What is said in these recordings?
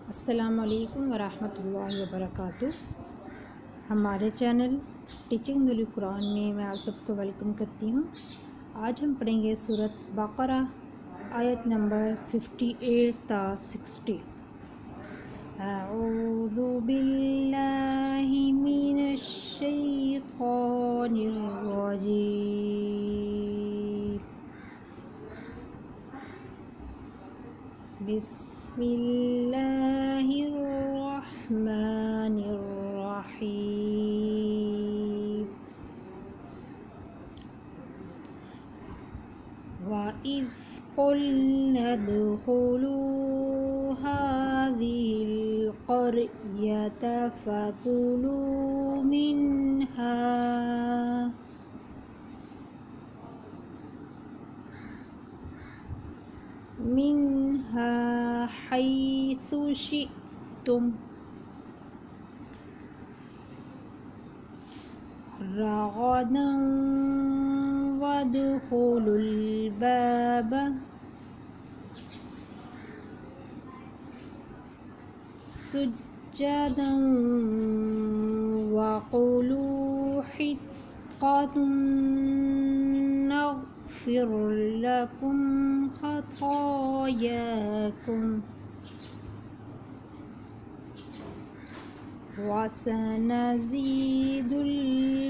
अस्सलाम वालेकुम वरहमतुल्लाहि वबरकातुह। हमारे चैनल टीचिंग बोली कुरान में मैं आप सबको वेलकम करती हूँ। आज हम पढ़ेंगे सूरत बकरह आयत नंबर 58 ता 60। अऊज़ु बिल्लाहि मिनश शैतानिर रजीम। बिस्मिल्लाहिर्रहमानिर्रहीम। वइज़ क़ुल्ना उद्ख़ुलू हाज़िहिल क़रयत फ़कुलू मिन्हा हैथु शिअ्तुम रग़दन वद्ख़ुलुल बाब सुज्जदन वक़ूलू हित्ततुन नग़फ़िर लकुम ख़तायाकुम वसनज़ीदुल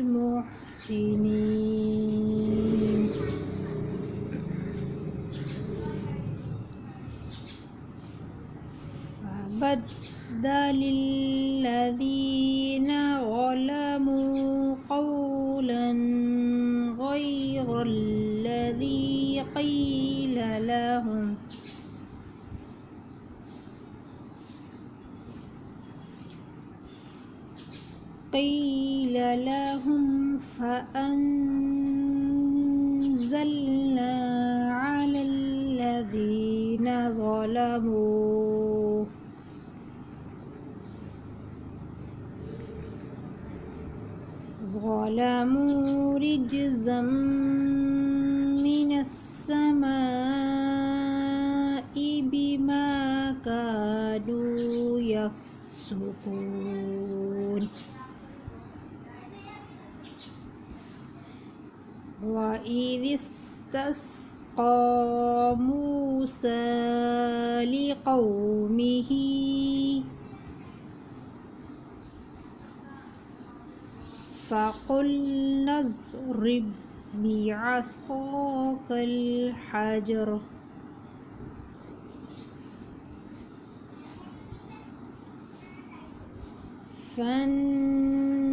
मुहसिनीन। फबद्दलल्लज़ीना ज़लमू क़ौलन ग़यरल्लज़ी क़ील लहुम फ़अन्ज़लना अलल्लज़ीना ज़लमू रिज्ज़म मिनस्समाइ बिमा कानू यफ़्सुक़ून। वइज़ इस्तस्क़ा मूसा लिक़ौमिही फ़क़ुलना इज़रिब बिअसाकल हजर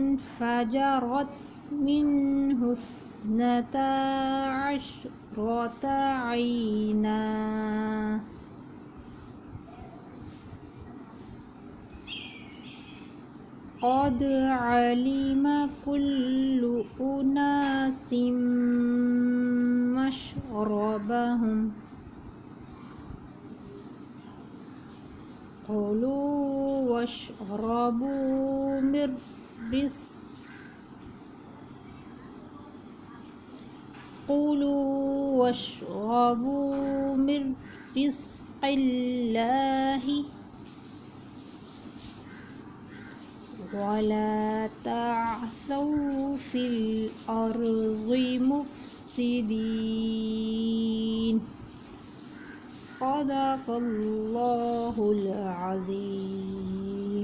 फ़न्फ़जरत मिन्हु इस्नता अशरता ऐना क़द अलिम कुल्लु उनासिम मशरबहुम कुलू वश्रबू मिन रिज़्क़िल्लाहि वला तअसौ फिल अर्ज़ि मुफ़्सिदीन। सदक़ल्लाहुल अज़ीम।